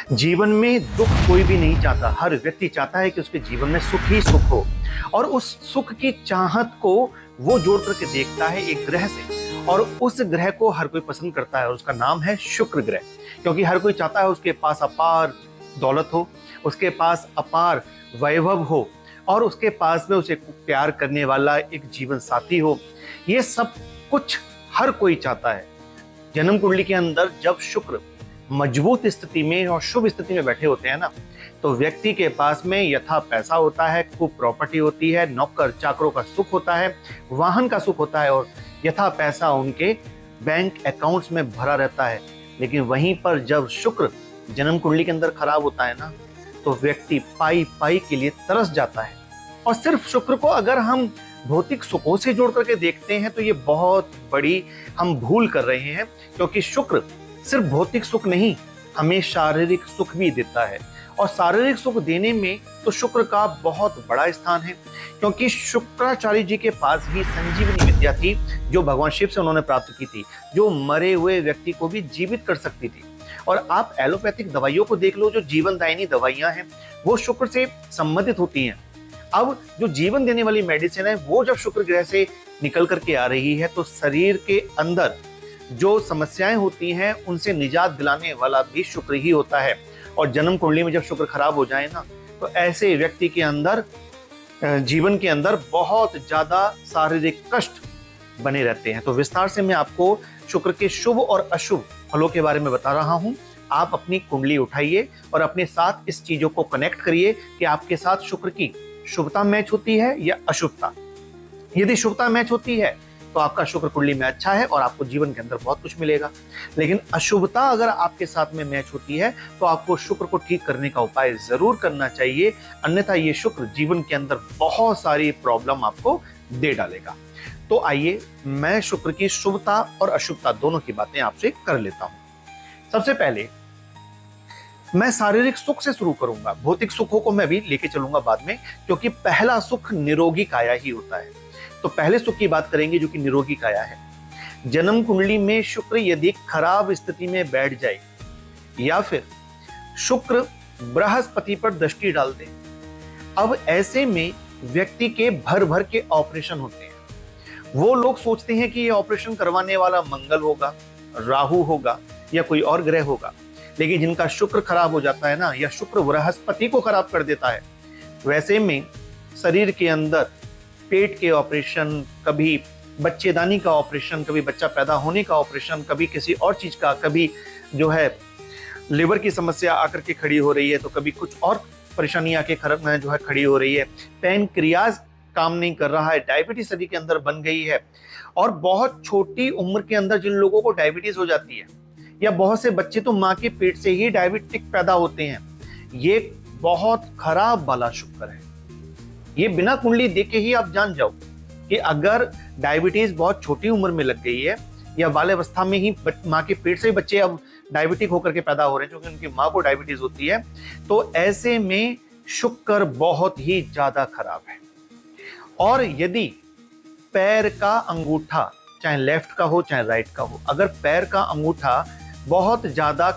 जीवन में दुख कोई भी नहीं चाहता। हर व्यक्ति चाहता है कि उसके जीवन में सुख ही सुख हो, और उस सुख की चाहत को वो जोड़ करके देखता है एक ग्रह से, और उस ग्रह को हर कोई पसंद करता है और उसका नाम है शुक्र ग्रह। क्योंकि हर कोई चाहता है उसके पास अपार दौलत हो, उसके पास अपार वैभव हो, और उसके पास में उसे प्यार करने वाला एक जीवन साथी हो। ये सब कुछ हर कोई चाहता है। जन्म कुंडली के अंदर जब शुक्र मजबूत स्थिति में और शुभ स्थिति में बैठे होते हैं ना, तो व्यक्ति के पास में यथा पैसा होता है, खूब प्रॉपर्टी होती है, नौकर चाकरों का सुख होता है, वाहन का सुख होता है, और यथा पैसा उनके बैंक अकाउंट्स में भरा रहता है। लेकिन वहीं पर जब शुक्र जन्म कुंडली के अंदर खराब होता है ना, तो व्यक्ति पाई पाई के लिए तरस जाता है। और सिर्फ शुक्र को अगर हम भौतिक सुखों से जोड़ करके देखते हैं तो ये बहुत बड़ी हम भूल कर रहे हैं। क्योंकि शुक्र सिर्फ भौतिक सुख नहीं, हमें शारीरिक सुख भी देता है, और शारीरिक सुख देने में तो शुक्र का बहुत बड़ा स्थान है। क्योंकि शुक्राचार्य जी के पास भी संजीवनी विद्या थी, जो भगवान शिव से उन्होंने प्राप्त की थी, जो मरे हुए व्यक्ति को भी जीवित कर सकती थी। और आप एलोपैथिक दवाइयों को देख लो, जो जीवनदायिनी दवाइयां हैं वो शुक्र से संबंधित होती हैं। अब जो जीवन देने वाली मेडिसिन है वो जब शुक्र ग्रह से निकल करके आ रही है, तो शरीर के अंदर जो समस्याएं होती हैं उनसे निजात दिलाने वाला भी शुक्र ही होता है। और जन्म कुंडली में जब शुक्र खराब हो जाए ना, तो ऐसे व्यक्ति के अंदर जीवन के अंदर बहुत ज्यादा शारीरिक कष्ट बने रहते हैं। तो विस्तार से मैं आपको शुक्र के शुभ और अशुभ फलों के बारे में बता रहा हूं। आप अपनी कुंडली उठाइए और अपने साथ इस चीजों को कनेक्ट करिए कि आपके साथ शुक्र की शुभता मैच होती है या अशुभता। यदि शुभता मैच होती है तो आपका शुक्र कुंडली में अच्छा है और आपको जीवन के अंदर बहुत कुछ मिलेगा। लेकिन अशुभता अगर आपके साथ में मैच होती है तो आपको शुक्र को ठीक करने का उपाय जरूर करना चाहिए, अन्यथा ये शुक्र जीवन के अंदर बहुत सारी प्रॉब्लम आपको दे डालेगा। तो आइए मैं शुक्र की शुभता और अशुभता दोनों की बातें आपसे कर लेता हूं। सबसे पहले मैं शारीरिक सुख से शुरू करूंगा, भौतिक सुखों को मैं भी लेके चलूंगा बाद में, क्योंकि पहला सुख निरोगी काया ही होता है। तो पहले सुख की बात करेंगे जो कि निरोगी काया है। जन्म कुंडली में शुक्र यदि खराब स्थिति में बैठ जाए, या फिर शुक्र बृहस्पति पर दृष्टि डाल दे, अब ऐसे में व्यक्ति के भर भर के ऑपरेशन होते हैं। वो लोग सोचते हैं कि ये ऑपरेशन करवाने वाला मंगल होगा, राहु होगा, या कोई और ग्रह होगा। लेकिन जिनका शुक्र खराब हो जाता है ना, या शुक्र बृहस्पति को खराब कर देता है, वैसे में शरीर के अंदर पेट के ऑपरेशन, कभी बच्चेदानी का ऑपरेशन, कभी बच्चा पैदा होने का ऑपरेशन, कभी किसी और चीज का, कभी जो है लिवर की समस्या आकर के खड़ी हो रही है, तो कभी कुछ और परेशानी आके जो है खड़ी हो रही है। पैनक्रियाज काम नहीं कर रहा है, डायबिटीज शरीर के अंदर बन गई है। और बहुत छोटी उम्र के अंदर जिन लोगों को डायबिटीज हो जाती है, या बहुत से बच्चे तो माँ के पेट से ही डायबिटिक पैदा होते हैं, ये बहुत खराब वाला शुक्र है। ये बिना कुंडली देखे ही आप जान जाओ कि अगर डायबिटीज बहुत छोटी उम्र में लग गई है, या बाल्यावस्था में ही माँ के पेट से ही बच्चे अब डायबिटिक होकर के पैदा हो रहे हैं क्योंकि उनकी माँ को डायबिटीज होती है, तो ऐसे में शुक्र बहुत ही ज्यादा खराब है। और यदि पैर का अंगूठा, चाहे लेफ्ट का हो चाहे राइट का हो, अगर पैर का अंगूठा बहुत ज्यादा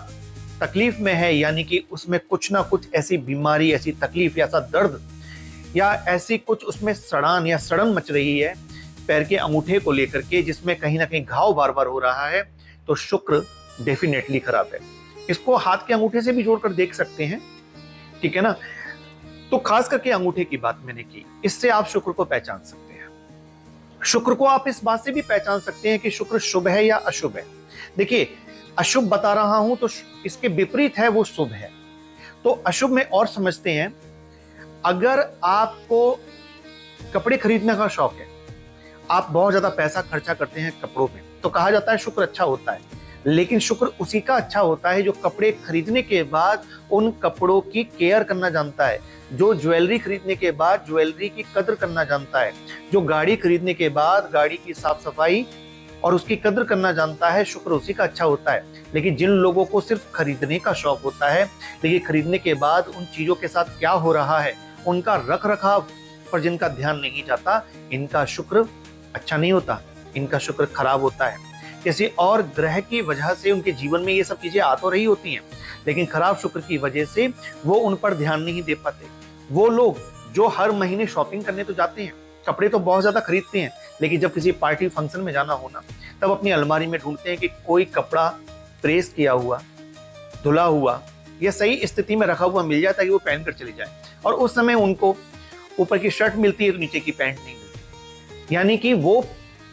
तकलीफ में है, यानी कि उसमें कुछ ना कुछ ऐसी बीमारी, ऐसी तकलीफ, या ऐसा दर्द, या ऐसी कुछ उसमें सड़ान या सड़न मच रही है पैर के अंगूठे को लेकर के, जिसमें कहीं ना कहीं घाव बार बार हो रहा है, तो शुक्र डेफिनेटली खराब है। इसको हाथ के अंगूठे से भी जोड़कर देख सकते हैं, ठीक है ना। तो खास करके अंगूठे की बात मैंने की, इससे आप शुक्र को पहचान सकते हैं। शुक्र को आप इस बात से भी पहचान सकते हैं कि शुक्र शुभ है या अशुभ है। देखिए, अशुभ बता रहा हूं तो इसके विपरीत है वो शुभ है। तो अशुभ में और समझते हैं, अगर आपको कपड़े खरीदने का शौक है, आप बहुत ज्यादा पैसा खर्चा करते हैं कपड़ों में, तो कहा जाता है शुक्र अच्छा होता है। लेकिन शुक्र उसी का अच्छा होता है जो कपड़े खरीदने के बाद उन कपड़ों की केयर करना जानता है, जो ज्वेलरी खरीदने के बाद ज्वेलरी की कदर करना जानता है, जो गाड़ी खरीदने के बाद गाड़ी की साफ सफाई और उसकी कदर करना जानता है, शुक्र उसी का अच्छा होता है। लेकिन जिन लोगों को सिर्फ खरीदने का शौक होता है, लेकिन खरीदने के बाद उन चीजों के साथ क्या हो रहा है, उनका रख रखाव पर जिनका ध्यान नहीं जाता, इनका शुक्र अच्छा नहीं होता, इनका शुक्र खराब होता है। किसी और ग्रह की वजह से उनके जीवन में ये सब चीजें आ तो रही होती हैं, लेकिन खराब शुक्र की वजह से वो उन पर ध्यान नहीं दे पाते। वो लोग जो हर महीने शॉपिंग करने तो जाते हैं, कपड़े तो बहुत ज्यादा खरीदते हैं, लेकिन जब किसी पार्टी फंक्शन में जाना हो ना, तब अपनी अलमारी में ढूंढते हैं कि कोई कपड़ा प्रेस किया हुआ, धुला हुआ या सही स्थिति में रखा हुआ मिल जाए ताकि वो पहन कर चली जाए। और उस समय उनको ऊपर की शर्ट मिलती है तो नीचे की पैंट नहीं मिलती। यानी कि वो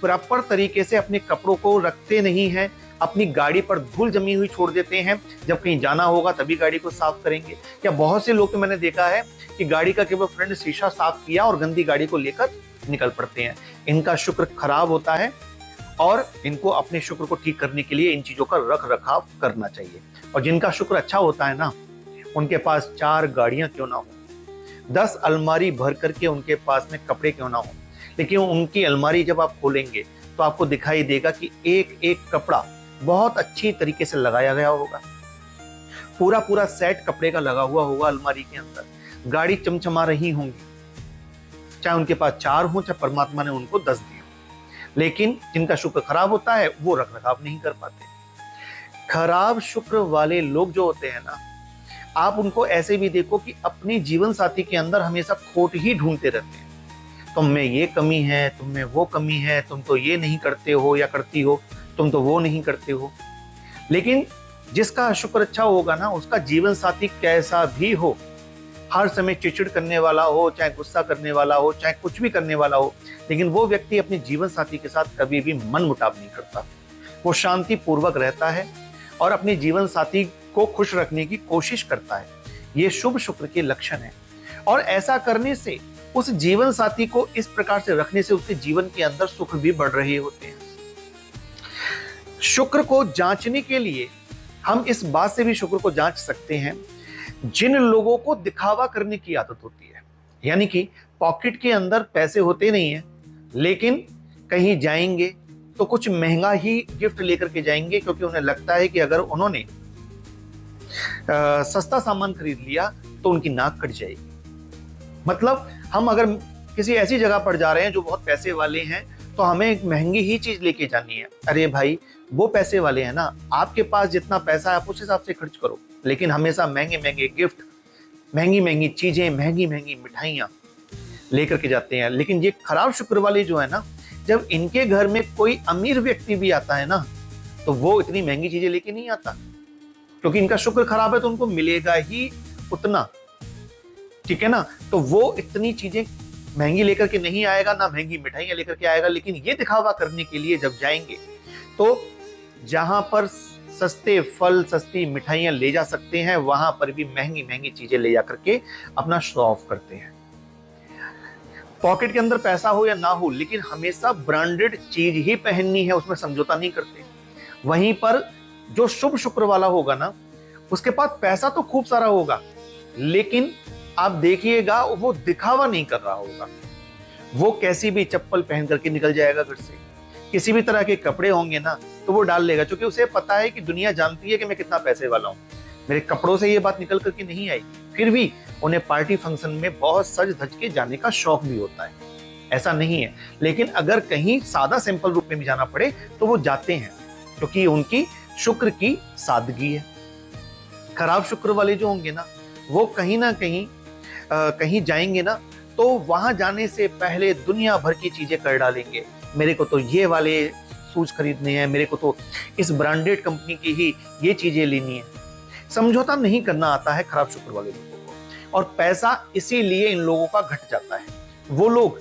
प्रॉपर तरीके से अपने कपड़ों को रखते नहीं हैं, अपनी गाड़ी पर धूल जमी हुई छोड़ देते हैं। जब कहीं जाना होगा तभी गाड़ी को साफ करेंगे। या बहुत से लोग तो मैंने देखा है कि गाड़ी का केवल फ्रंट शीशा साफ किया और गंदी गाड़ी को लेकर निकल पड़ते हैं। इनका शुक्र खराब होता है और इनको अपने शुक्र को ठीक करने के लिए इन चीजों का रख रखाव करना चाहिए। और जिनका शुक्र अच्छा होता है ना, उनके पास 4 गाड़ियां क्यों ना हो, 10 अलमारी भर करके उनके पास में कपड़े क्यों ना हो, लेकिन उनकी अलमारी जब आप खोलेंगे तो आपको दिखाई देगा कि एक एक कपड़ा बहुत अच्छी तरीके से लगाया गया होगा। पूरा पूरा सेट कपड़े का लगा हुआ होगा अलमारी के अंदर। गाड़ी चमचमा रही होंगी, चाहे उनके पास 4 हो, चाहे परमात्मा ने उनको 10 दिए। लेकिन जिनका शुक्र खराब होता है वो रख रखाव नहीं कर पाते। खराब शुक्र वाले लोग जो होते हैं ना, आप उनको ऐसे भी देखो कि अपने जीवन साथी के अंदर हमेशा खोट ही ढूंढते रहते हैं। तुम में ये कमी है, तुम में वो कमी है, तुम तो ये नहीं करते हो या करती हो, तुम तो वो नहीं करते हो। लेकिन जिसका शुक्र अच्छा होगा ना, उसका जीवन साथी कैसा भी हो, हर समय चिड़चिड़ करने वाला हो, चाहे गुस्सा करने वाला हो, चाहे कुछ भी करने वाला हो, लेकिन वो व्यक्ति अपने जीवन साथी के साथ कभी भी मन मुटाव नहीं करता। वो शांति पूर्वक रहता है और अपने जीवन साथी को खुश रखने की कोशिश करता है। ये शुभ शुक्र के लक्षण है। और ऐसा करने से, उस जीवन साथी को इस प्रकार से रखने से उसके जीवन के अंदर सुख भी बढ़ रहे होते हैं। शुक्र को जांचने के लिए हम इस बात से भी शुक्र को जांच सकते हैं, जिन लोगों को दिखावा करने की आदत होती है, यानी कि पॉकेट के अंदर पैसे होते नहीं है, लेकिन कहीं जाएंगे तो कुछ महंगा ही गिफ्ट लेकर के जाएंगे, क्योंकि उन्हें लगता है कि अगर उन्होंने सस्ता सामान खरीद लिया तो उनकी नाक कट जाएगी। मतलब हम अगर किसी ऐसी जगह पर जा रहे हैं जो बहुत पैसे वाले हैं, तो हमें एक महंगी ही चीज लेके जानी है। अरे भाई, वो पैसे वाले हैं ना, आपके पास जितना पैसा है आप उस हिसाब से खर्च करो, लेकिन हमेशा महंगे महंगे गिफ्ट, महंगी महंगी चीजें, महंगी महंगी मिठाइयां लेकर के जाते हैं। लेकिन ये खराब शुक्र वाले जो है ना, जब इनके घर में कोई अमीर व्यक्ति भी आता है ना, तो वो इतनी महंगी चीजें लेके नहीं आता, क्योंकि इनका शुक्र खराब है तो उनको मिलेगा ही उतना। ठीक है ना, तो वो इतनी चीजें महंगी लेकर के नहीं आएगा, ना महंगी मिठाइयां लेकर के आएगा। लेकिन ये दिखावा करने के लिए जब जाएंगे तो जहां पर सस्ते फल, सस्ती मिठाइयां ले जा सकते हैं, वहां पर भी महंगी महंगी चीजें ले जा करके अपना शो ऑफ करते हैं। पॉकेट के अंदर पैसा हो या ना हो, लेकिन हमेशा ब्रांडेड चीज ही पहननी है, उसमें समझौता नहीं करते। वहीं पर जो शुभ शुक्र वाला होगा ना, उसके पास पैसा तो खूब सारा होगा, लेकिन आप देखिएगा वो दिखावा नहीं कर रहा होगा। वो कैसी भी चप्पल पहन करके निकल जाएगा घर से, किसी भी तरह के कपड़े होंगे ना तो वो डाल लेगा, क्योंकि उसे पता है कि दुनिया जानती है कि मैं कितना पैसे वाला हूं, मेरे कपड़ों से ये बात निकल करके नहीं आएगी। फिर भी उन्हें पार्टी फंक्शन में बहुत सज धज के जाने का शौक भी होता है, ऐसा नहीं है। लेकिन अगर कहीं सादा सिंपल रूप में भी जाना पड़े तो वो जाते हैं, क्योंकि उनकी शुक्र की सादगी है। खराब शुक्र वाले जो होंगे ना, वो कहीं ना कहीं जाएंगे ना, तो वहां जाने से पहले दुनिया भर की चीजें कर डालेंगे। मेरे को तो ये वाले शूज खरीदने हैं, मेरे को तो इस ब्रांडेड कंपनी की ही ये चीजें लेनी है। समझौता नहीं करना आता है खराब शुक्र वाले लोगों को, और पैसा इसीलिए इन लोगों का घट जाता है। वो लोग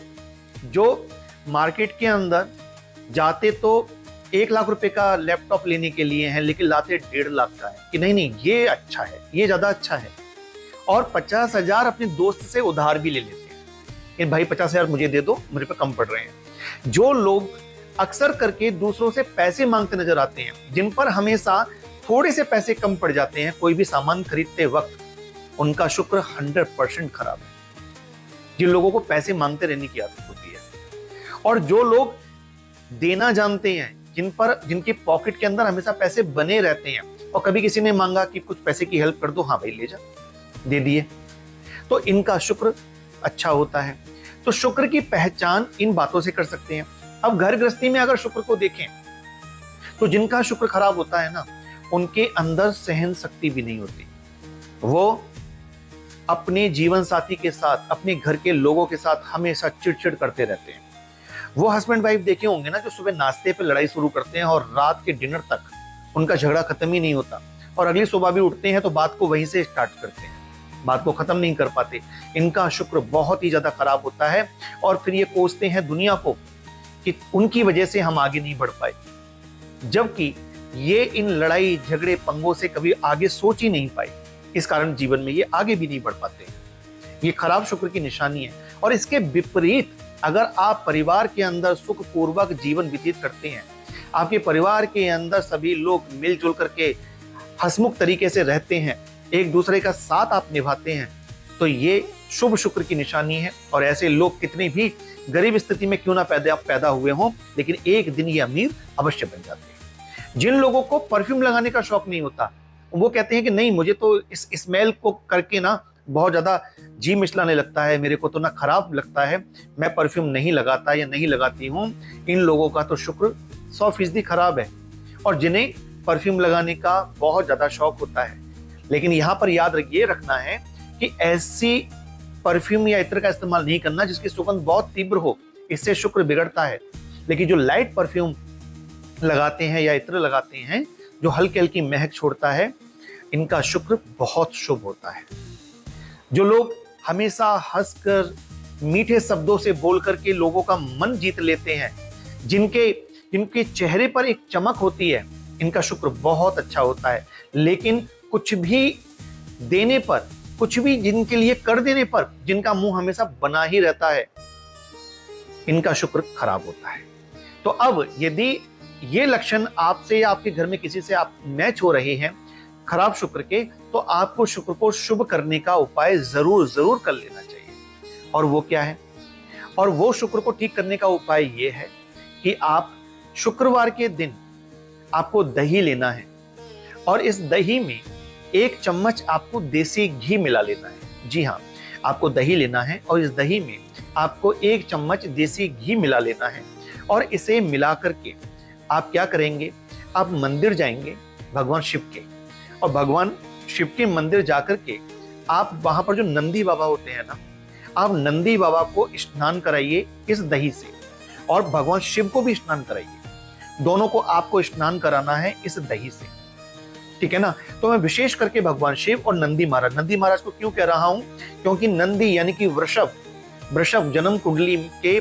जो मार्केट के अंदर जाते तो 1 लाख रुपए का लैपटॉप लेने के लिए हैं, लेकिन लाते 1.5 लाख का है कि नहीं ये अच्छा है, ये ज्यादा अच्छा है, और 50,000 अपने दोस्त से उधार भी ले लेते हैं कि भाई 50,000 मुझे दे दो, मुझे पे कम पड़ रहे हैं। जो लोग अक्सर करके दूसरों से पैसे मांगते नजर आते हैं, जिन पर हमेशा थोड़े से पैसे कम पड़ जाते हैं कोई भी सामान खरीदते वक्त, उनका शुक्र 100% खराब है। जिन लोगों को पैसे मांगते रहने की आदत होती है, और जो लोग देना जानते हैं, जिनके पॉकेट के अंदर हमेशा पैसे बने रहते हैं, और कभी किसी ने मांगा कि कुछ पैसे की हेल्प कर दो, हाँ भाई ले जा, दे दिए, तो इनका शुक्र अच्छा होता है। तो शुक्र की पहचान इन बातों से कर सकते हैं। अब घर गृहस्थी में अगर शुक्र को देखें तो जिनका शुक्र खराब होता है ना, उनके अंदर सहन शक्ति भी नहीं होती। वो अपने जीवन साथी के साथ, अपने घर के लोगों के साथ हमेशा चिड़चिड़ करते रहते हैं। वो हस्बैंड वाइफ देखे होंगे ना, जो सुबह नाश्ते पे लड़ाई शुरू करते हैं और रात के डिनर तक उनका झगड़ा खत्म ही नहीं होता, और अगली सुबह भी उठते हैं तो बात को वहीं से स्टार्ट करते हैं, बात को खत्म नहीं कर पाते। इनका शुक्र बहुत ही ज्यादा खराब होता है, और फिर ये कोसते हैं दुनिया को कि उनकी वजह से हम आगे नहीं बढ़ पाए, जबकि ये इन लड़ाई झगड़े पंगों से कभी आगे सोच ही नहीं पाए। इस कारण जीवन में ये आगे भी नहीं बढ़ पाते। ये खराब शुक्र की निशानी है। और इसके विपरीत अगर आप परिवार के अंदर सुखपूर्वक जीवन व्यतीत करते हैं, आपके परिवार के अंदर सभी लोग मिलजुल करके हंसमुख तरीके से रहते हैं, एक दूसरे का साथ आप निभाते हैं, तो ये शुभ शुक्र की निशानी है। और ऐसे लोग कितनी भी गरीब स्थिति में क्यों ना पैदा हुए हों, लेकिन एक दिन ये अमीर अवश्य बन जाते हैं। जिन लोगों को परफ्यूम लगाने का शौक नहीं होता, वो कहते हैं कि नहीं, मुझे तो इस स्मेल को करके ना बहुत ज्यादा जी मिचलाने लगता है, मेरे को तो ना खराब लगता है, मैं परफ्यूम नहीं लगाता या नहीं लगाती हूँ। इन लोगों का तो शुक्र 100% खराब है। और जिन्हें परफ्यूम लगाने का बहुत ज्यादा शौक होता है, लेकिन यहाँ पर याद ये रखना है कि ऐसी परफ्यूम या इत्र का इस्तेमाल नहीं करना जिसकी सुगंध बहुत तीव्र हो, इससे शुक्र बिगड़ता है। लेकिन जो लाइट परफ्यूम लगाते हैं या इत्र लगाते हैं जो हल्की हल्की महक छोड़ता है, इनका शुक्र बहुत शुभ होता है। जो लोग हमेशा हंसकर मीठे शब्दों से बोल करके लोगों का मन जीत लेते हैं, जिनके चेहरे पर एक चमक होती है, इनका शुक्र बहुत अच्छा होता है। लेकिन कुछ भी देने पर, कुछ भी जिनके लिए कर देने पर जिनका मुंह हमेशा बना ही रहता है, इनका शुक्र खराब होता है। तो अब यदि ये लक्षण आपसे या आपके घर में किसी से आप मैच हो रहे हैं खराब शुक्र के, तो आपको शुक्र को शुभ करने का उपाय जरूर कर लेना चाहिए। और वो क्या है? और वो शुक्र को ठीक करने का उपाय ये है कि आप शुक्रवार के दिन आपको दही लेना है, और इस दही में 1 चम्मच आपको देसी घी मिला लेना है। जी हाँ, आपको दही लेना है और इस दही में आपको 1 चम्मच देसी घी मिला लेना है। और इसे मिला करके आप क्या करेंगे, आप मंदिर जाएंगे भगवान शिव के, और भगवान शिव के मंदिर जाकर के आप वहां पर जो नंदी बाबा होते हैं ना, आप नंदी बाबा को स्नान कराइए इस दही से, और भगवान शिव को भी स्नान कराइए। दोनों को आपको स्नान कराना है इस दही से, ठीक है ना। तो मैं विशेष करके भगवान शिव और नंदी महाराज को क्यों कह रहा हूं, क्योंकि नंदी यानी कि वृषभ जन्म कुंडली के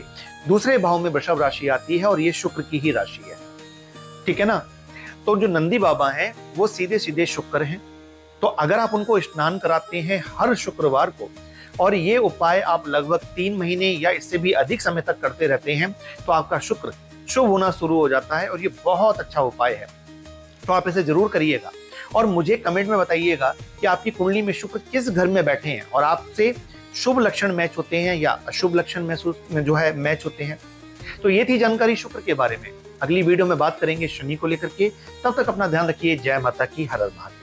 दूसरे भाव में वृषभ राशि आती है, और ये शुक्र की ही राशि है, ठीक है ना। तो जो नंदी बाबा हैं वो सीधे सीधे शुक्र हैं। तो अगर आप उनको स्नान कराते हैं हर शुक्रवार को, और ये उपाय आप लगभग 3 महीने या इससे भी अधिक समय तक करते रहते हैं, तो आपका शुक्र शुभ होना शुरू हो जाता है। और ये बहुत अच्छा उपाय है, तो आप इसे जरूर करिएगा। और मुझे कमेंट में बताइएगा कि आपकी कुंडली में शुक्र किस घर में बैठे हैं, और आपसे शुभ लक्षण मैच होते हैं या अशुभ लक्षण मैच होते हैं। तो ये थी जानकारी शुक्र के बारे में। अगली वीडियो में बात करेंगे शनि को लेकर के। तब तक अपना ध्यान रखिए। जय माता की, हर हर महादेव।